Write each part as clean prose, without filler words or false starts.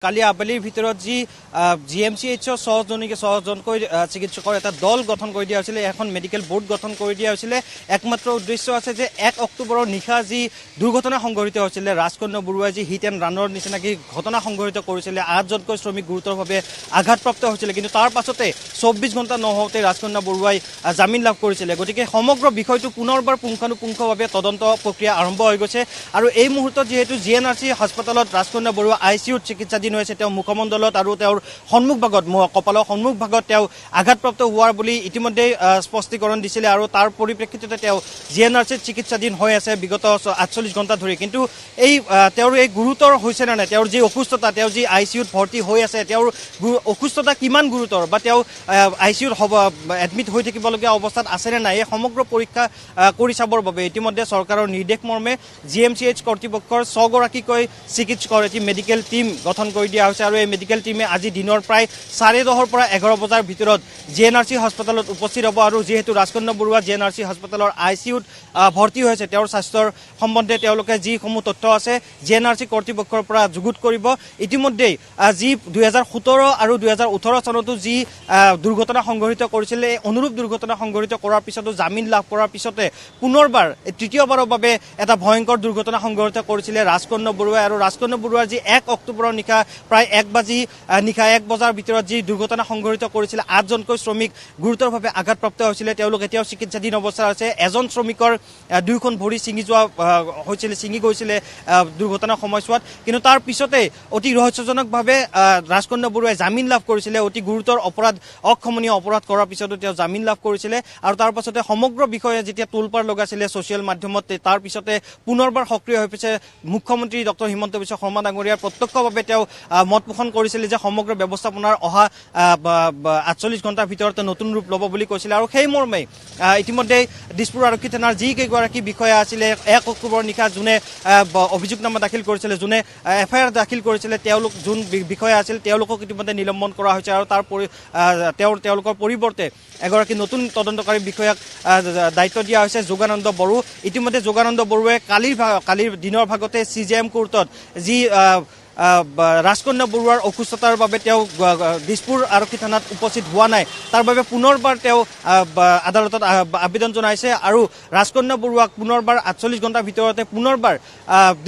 কালি আবেলিৰ ভিতৰত যি GMCHৰ 6জনকৈ চিকিৎসকৰ এটা দল গঠন কৰি দিয়া হৈছিল, এখন মেডিকেল বোৰ্ড গঠন কৰি দিয়া হৈছিল। একমাত্ৰ উদ্দেশ্য আছে যে 1 অক্টোবৰৰ নিশা যি দুৰ্ঘটনা সংঘটিত হৈছিল, ৰাজকন্যা বৰুৱাই যি হিট এণ্ড ৰানৰ নিচিনাকৈ ঘটনা সংঘটিত কৰিছিল, 8জনকৈ শ্ৰমিক গুৰুতৰভাৱে আঘাতপ্ৰাপ্ত হৈছিল। কিন্তু তাৰ পাছতে 24 ঘণ্টা নহওঁতে ৰাজকন্যা বৰুৱাই জামিন লাভ কৰিছিল। গতিকে সমগ্ৰ বিষয়টো পুনৰবাৰ পুংখানুপুংখভাৱে তদন্ত প্ৰক্ৰিয়া আৰম্ভ হৈ গৈছে। আৰু এই মুহূৰ্তত যিহেতু GNRC হাস্পতালত ৰাজকন্যা বৰুৱা ICUত চিকিৎসাধীন হৈছে, তেওঁ মুখমণ্ডলত আৰু তেওঁৰ সন্মুখভাগত কপালৰ সন্মুখভাগত তেওঁ আঘাতপ্ৰাপ্ত হোৱাৰ বুলি ইতিমধ্যে স্পষ্টীকৰণ দিছিলে। আৰু তাৰ পৰিপ্ৰেক্ষিততে তেওঁ GNRCত চিকিৎসাধীন হৈ আছে বিগত 48 ঘণ্টা ধৰি। কিন্তু তেওঁৰ এই গুৰুতৰ হৈছে নে নাই, তেওঁৰ যি অসুস্থতা, তেওঁ যি ICUত ভৰ্তি হৈ আছে, তেওঁৰ অসুস্থতা কিমান গুৰুতৰ বা তেওঁ ICUত এডমিট হৈ থাকিবলগীয়া অৱস্থাত আছেনে নাই, এই সমগ্ৰ পৰীক্ষা কৰি চাবৰ বাবে ইতিমধ্যে চৰকাৰৰ নিৰ্দেশ মৰ্মে GMCH কৰ্তৃপক্ষৰ 6গৰাকীকৈ চিকিৎসকৰ এটি মেডিকেল টিম গঠন কৰি দিয়া হৈছে। আৰু এই মেডিকেল টিমে আজি দিনৰ প্ৰায় 10:30 পৰা 11 বজাৰ ভিতৰত GNRC হাস্পতালত উপস্থিত হ'ব। আৰু যিহেতু ৰাজকন্যা বৰুৱা GNRC হাস্পতালৰ ICUত ভৰ্তি হৈছে, তেওঁৰ স্বাস্থ্যৰ সম্বন্ধে তেওঁলোকে যিসমূহ তথ্য আছে GNRC কৰ্তৃপক্ষৰ পৰা যুগুত কৰিব। ইতিমধ্যেই যি 2017 আৰু 2018 চনতো যি দুৰ্ঘটনা সংঘটিত কৰিছিলে, অনুৰূপ দুৰ্ঘটনা সংঘটিত কৰাৰ পিছতো জামিন লাভ কৰাৰ পিছতে পুনৰবাৰ তৃতীয়বাৰৰ বাবে এটা ভয়ংকৰ দুৰ্ঘটনা সংঘটিত কৰিছিলে ৰাজকন্যা বৰুৱাই। আৰু ৰাজকন্যা বৰুৱাৰ যি 1 অক্টোবৰৰ নিশা প্ৰায় 1 বজাৰ ভিতৰত যি দুৰ্ঘটনা সংঘটিত কৰিছিলে, 8জনকৈ শ্ৰমিক গুৰুতৰভাৱে আঘাতপ্ৰাপ্ত হৈছিলে। তেওঁলোক এতিয়াও চিকিৎসাধীন অৱস্থাত আছে। এজন শ্ৰমিকৰ 2খন ভৰি ছিঙি গৈছিলে দুৰ্ঘটনাৰ সময়ছোৱাত। কিন্তু তাৰ পিছতে অতি ৰহস্যজনকভাৱে ৰাজকন্যা বৰুৱাই জামিন লাভ কৰিছিলে। অতি গুৰুতৰ অক্ষমনীয় অপৰাধ কৰাৰ পিছতো তেওঁ জামিন লাভ কৰিছিলে। আৰু তাৰ পাছতে সমগ্ৰ বিষয়ে যেতিয়া তোলপাৰ লগাইছিলে ছ'চিয়েল মাধ্যমত, তাৰ পিছতে পুনৰবাৰ সক্ৰিয় হৈ পৰিছে মুখ্যমন্ত্ৰী ডক্টৰ হিমন্ত বিশ্ব শৰ্মা ডাঙৰীয়াৰ। প্ৰত্যক্ষভাৱে তেওঁ মত পোষণ কৰিছিলে যে সমগ্ৰ ব্যৱস্থাপনাৰ অহা 48 ঘণ্টাৰ ভিতৰতে নতুন ৰূপ ল'ব বুলি কৈছিলে। আৰু সেই মৰ্মে ইতিমধ্যে দিছপুৰ আৰক্ষী থানাৰ যিকেইগৰাকী বিষয়া আছিলে, 1 অক্টোবৰৰ নিশা যোনে অভিযোগনামা দাখিল কৰিছিলে, যোনে FIR দাখিল কৰিছিলে, যোন বিষয়া আছিল তেওঁলোকক ইতিমধ্যে নিলম্বন কৰা হৈছে। আৰু তেওঁলোকৰ পৰিৱৰ্তে এগৰাকী নতুন তদন্তকাৰী বিষয়াক দায়িত্ব দিয়া হৈছে, যোগানন্দ বড়ো। ইতিমধ্যে যোগানন্দ বড়োৱে কালিৰ দিনৰ ভাগতে CJM কোৰ্টত যি ৰাজকন্যা বৰুৱাৰ অসুস্থতাৰ বাবে তেওঁ দিছপুৰ আৰক্ষী থানাত উপস্থিত হোৱা নাই, তাৰ বাবে পুনৰবাৰ তেওঁ আদালতত আবেদন জনাইছে। আৰু ৰাজকন্যা বৰুৱাক পুনৰবাৰ 48 ঘণ্টাৰ ভিতৰতে পুনৰবাৰ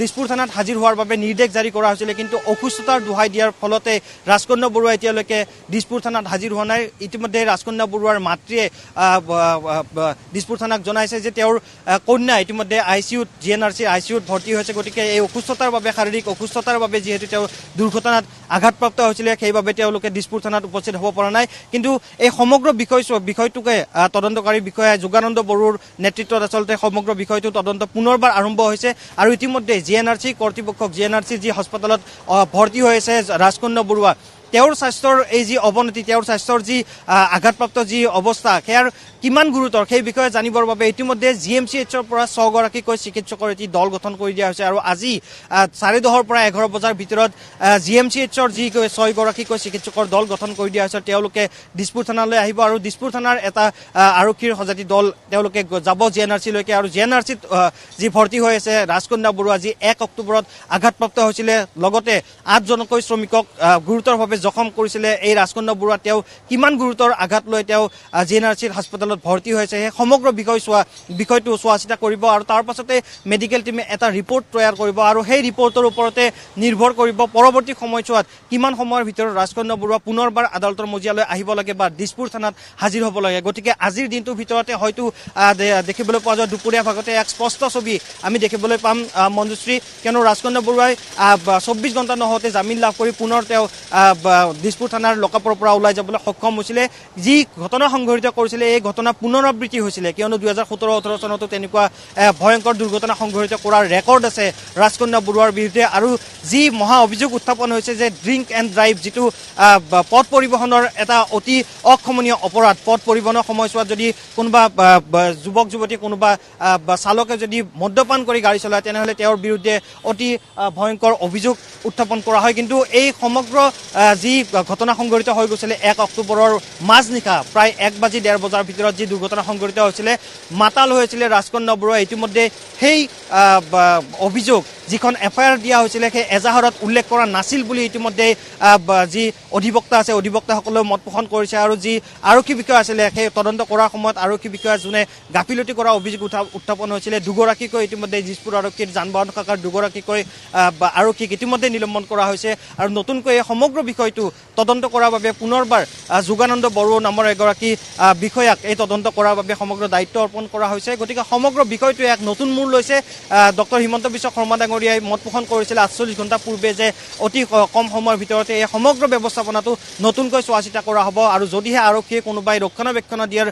দিছপুৰ থানাত হাজিৰ হোৱাৰ বাবে নিৰ্দেশ জাৰি কৰা হৈছিলে। কিন্তু অসুস্থতাৰ দোহাই দিয়াৰ ফলতে ৰাজকন্যা বৰুৱা এতিয়ালৈকে দিছপুৰ থানাত হাজিৰ হোৱা নাই। ইতিমধ্যে ৰাজকন্যা বৰুৱাৰ মাতৃয়ে দিছপুৰ থানাক জনাইছে যে তেওঁৰ কন্যা ইতিমধ্যে GNRC ICUত ভৰ্তি হৈছে। গতিকে এই অসুস্থতাৰ বাবে, শাৰীৰিক অসুস্থতাৰ বাবে যিহেতু তেওঁ দুৰ্ঘটনাত আঘাতপ্ৰাপ্ত হৈছিলে, সেইবাবে তেওঁলোকে দিছপুৰ থানাত উপস্থিত হ'ব পৰা নাই। কিন্তু এই সমগ্ৰ বিষয়টোকে তদন্তকাৰী বিষয়া যোগানন্দ বড়োৰ নেতৃত্বত আচলতে সমগ্ৰ বিষয়টো তদন্ত পুনৰবাৰ আৰম্ভ হৈছে। আৰু ইতিমধ্যে GNRC কৰ্তৃপক্ষক, GNRC যি হাস্পতালত ভৰ্তি হৈ আছে ৰাজকন্যা বৰুৱা, তেওঁৰ স্বাস্থ্যৰ এই যি অৱনতি, তেওঁৰ স্বাস্থ্যৰ যি আঘাতপ্ৰাপ্ত যি অৱস্থা, সেয়াৰ কিমান গুৰুতৰ সেই বিষয়ে জানিবৰ বাবে ইতিমধ্যে GMCHৰ পৰা 6গৰাকীকৈ চিকিৎসকৰ এটি দল গঠন কৰি দিয়া হৈছে। আৰু আজি 10:30 পৰা 11 বজাৰ ভিতৰত GMCHৰ যি 6গৰাকীকৈ চিকিৎসকৰ দল গঠন কৰি দিয়া হৈছে, তেওঁলোকে দিছপুৰ থানালৈ আহিব। আৰু দিছপুৰ থানাৰ এটা আৰক্ষীৰ সজাতি দল তেওঁলোকে যাব GNRCলৈকে। আৰু GNRCত যি ভৰ্তি হৈ আছে ৰাজকন্যা বৰুৱা, যি 1 অক্টোবৰত আঘাতপ্ৰাপ্ত হৈছিলে, লগতে 8জনকৈ শ্ৰমিকক গুৰুতৰভাৱে জখম কৰিছিলে এই ৰাজকন্যা বৰুৱা, তেওঁ কিমান গুৰুতৰ আঘাত লৈ তেওঁ GNRC হাস্পতালত ভৰ্তি হৈছে, সেই সমগ্ৰ বিষয়টো চোৱা চিতা কৰিব। আৰু তাৰ পাছতে মেডিকেল টিমে এটা ৰিপৰ্ট তৈয়াৰ কৰিব। আৰু সেই ৰিপৰ্টৰ ওপৰতে নিৰ্ভৰ কৰিব পৰৱৰ্তী সময়ছোৱাত কিমান সময়ৰ ভিতৰত ৰাজকন্যা বৰুৱা পুনৰবাৰ আদালতৰ মজিয়ালৈ আহিব লাগে বা দিছপুৰ থানাত হাজিৰ হ'ব লাগে। গতিকে আজিৰ দিনটোৰ ভিতৰতে হয়তো দেখিবলৈ পোৱা যায় দুপৰীয়া ভাগতে এক স্পষ্ট ছবি আমি দেখিবলৈ পাম মঞ্জুশ্ৰী, কিয়নো ৰাজকন্যা বৰুৱাই 24 ঘণ্টা নহওঁতে জামিন লাভ কৰি পুনৰ তেওঁ দিছপুৰ থানাৰ লকআপৰ পৰা ওলাই যাবলৈ সক্ষম হৈছিলে। যি ঘটনা সংঘটিত কৰিছিলে, এই ঘটনা পুনৰাবৃত্তি হৈছিলে, কিয়নো 2017-18 চনতো তেনেকুৱা ভয়ংকৰ দুৰ্ঘটনা সংঘটিত কৰাৰ ৰেকৰ্ড আছে ৰাজকন্যা বৰুৱাৰ বিৰুদ্ধে। আৰু যি মহা অভিযোগ উত্থাপন হৈছে যে ড্ৰিংক এণ্ড ড্ৰাইভ, যিটো পথ পৰিবহণৰ এটা অতি অক্ষমনীয় অপৰাধ, পথ পৰিবহণৰ সময়ছোৱাত যদি কোনোবা যুৱক যুৱতী, কোনোবা চালকে যদি মদ্যপান কৰি গাড়ী চলায়, তেনেহ'লে তেওঁৰ বিৰুদ্ধে অতি ভয়ংকৰ অভিযোগ উত্থাপন কৰা হয়। কিন্তু এই সমগ্ৰ যি ঘটনা সংঘটিত হৈ গৈছিলে 1 অক্টোবৰৰ মাজনিশা প্ৰায় 1:30 বজাৰ ভিতৰত যি দুৰ্ঘটনা সংঘটিত হৈছিলে, মাতাল হৈছিলে ৰাজকন্যা বৰুৱা। ইতিমধ্যে সেই অভিযোগ যিখন FIR দিয়া হৈছিলে সেই এজাহাৰত উল্লেখ কৰা নাছিল বুলি ইতিমধ্যে যি অধিবক্তা আছে অধিবক্তাসকলেও মত পোষণ কৰিছে আৰু যি আৰক্ষী বিষয়া আছিলে সেই তদন্ত কৰাৰ সময়ত আৰক্ষী বিষয়া যোনে গাফিলতি কৰা অভিযোগ উত্থাপন হৈছিলে দুগৰাকীকৈ ইতিমধ্যে দিছপুৰ আৰক্ষীৰ যান বাহন শাখাৰ দুগৰাকীকৈ আৰক্ষীক ইতিমধ্যে নিলম্বন কৰা হৈছে আৰু নতুনকৈ এই সমগ্ৰ বিষয়টো তদন্ত কৰাৰ বাবে পুনৰবাৰ যোগানন্দ বড়ো নামৰ এগৰাকী বিষয়াক এই তদন্ত কৰাৰ বাবে সমগ্ৰ দায়িত্ব অৰ্পণ কৰা হৈছে গতিকে সমগ্ৰ বিষয়টোৱে এক নতুন মূৰ লৈছে ডক্টৰ হিমন্ত বিশ্ব শৰ্মা ডাঙৰীয়াই মত পোষণ কৰিছিল 48 ঘণ্টা পূৰ্বে যে অতি কম সময়ৰ ভিতৰতে এই সমগ্ৰ ব্যৱস্থাপনাটো নতুনকৈ চোৱা চিতা কৰা হ'ব আৰু যদিহে আৰক্ষীয়ে কোনোবাই ৰক্ষণাবেক্ষণ দিয়াৰ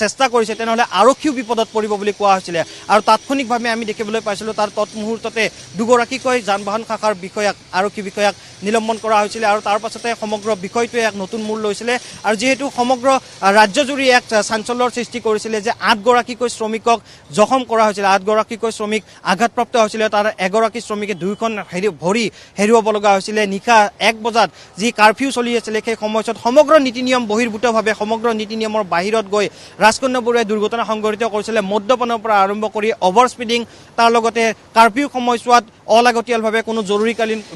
চেষ্টা কৰিছে তেনেহ'লে আৰক্ষীও বিপদত পৰিব বুলি কোৱা হৈছিলে আৰু তাৎক্ষণিকভাৱে আমি দেখিবলৈ পাইছিলোঁ তাৰ তৎমুহূৰ্ততে দুগৰাকীকৈ যান বাহন শাখাৰ বিষয়াক আৰক্ষী বিষয়াক নিলম্বন কৰা হৈছিলে আৰু তাৰ পাছতে সমগ্ৰ বিষয়টোৱে এক নতুন মূল লৈছিলে আৰু যিহেতু সমগ্ৰ ৰাজ্যজুৰি এক চাঞ্চল্যৰ সৃষ্টি কৰিছিলে যে 8 গৰাকীকৈ শ্ৰমিকক জখম কৰা হৈছিলে 8 গৰাকীকৈ শ্ৰমিক আঘাতপ্ৰাপ্ত হৈছিলে তাৰ এগৰাকী শ্ৰমিকে দুইখন ভৰি হেৰুৱাব লগা হৈছিলে নিশা 1 বজাত যি কাৰফিউ চলি আছিল সেই সময়ছোৱাত সমগ্ৰ নীতি নিয়ম বহিৰ্ভূতভাৱে সমগ্ৰ নীতি নিয়মৰ বাহিৰত গৈ ৰাজকন্যা বৰুৱাই দুৰ্ঘটনা সংঘটিত কৰিছিলে মদ্যপানৰ পৰা আৰম্ভ কৰি অভাৰ স্পীডিং তাৰ লগতে কাৰফিউ সময়ছোৱাত অলাগতিয়ালভাৱে কোনো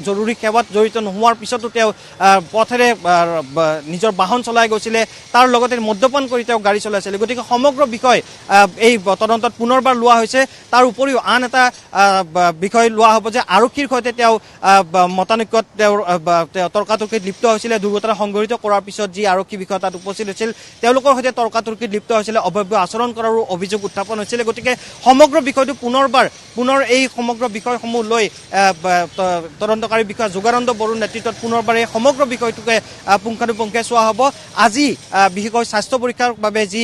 জৰুৰী সেৱাত জড়িত নোহোৱাৰ পিছতো তেওঁ পথেৰে নিজৰ বাহন চলাই গৈছিলে তাৰ লগতে মদ্যপান কৰি তেওঁ গাড়ী চলাইছিলে গতিকে সমগ্ৰ বিষয় এই তদন্তত পুনৰবাৰ লোৱা হৈছে তাৰ উপৰিও আন এটা বিষয় লোৱা হ'ব যে আৰক্ষীৰ সৈতে তেওঁ মতানৈক্যত তেওঁৰ তৰ্কাতৰ্কিত লিপ্ত হৈছিলে দুৰ্ঘটনা সংঘটিত কৰাৰ পিছত যি আৰক্ষী বিষয়া তাত উপস্থিত হৈছিল তেওঁলোকৰ সৈতে তৰ্কাতৰ্কিত লিপ্ত হৈছিলে অভব্য আচৰণ কৰাৰো অভিযোগ উত্থাপন হৈছিলে গতিকে সমগ্ৰ বিষয়টো পুনৰ এই সমগ্ৰ বিষয়সমূহ লৈ তদন্তকাৰী বিষয়া যোগানন্দ বড়োৰ নেতৃত্বত পুনৰবাৰ এই সমগ্ৰ বিষয়টোকে পুংখানুপুংখে চোৱা হ'ব আজি বিশেষকৈ স্বাস্থ্য পৰীক্ষাৰ বাবে যি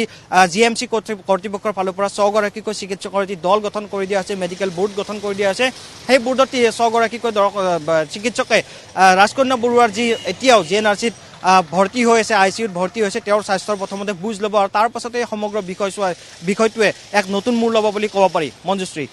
GMC কৰ্তৃপক্ষৰ ফালৰ পৰা 100 গৰাকীকৈ চিকিৎসকৰ এটি দল গঠন কৰি দিয়া হৈছে মেডিকেল বোৰ্ড গঠন কৰি দিয়া হৈছে সেই বোৰ্ডত 100 গৰাকীকৈ চিকিৎসকে ৰাজকন্যা বৰুৱাৰ যি এতিয়াও GNRCত ভৰ্তি হৈ আছে ICUত ভৰ্তি হৈছে তেওঁৰ স্বাস্থ্যৰ প্ৰথমতে বুজ ল'ব আৰু তাৰ পাছতে সমগ্ৰ বিষয়টোৱে এক নতুন মূৰ ল'ব বুলি ক'ব পাৰি মঞ্জুশ্ৰী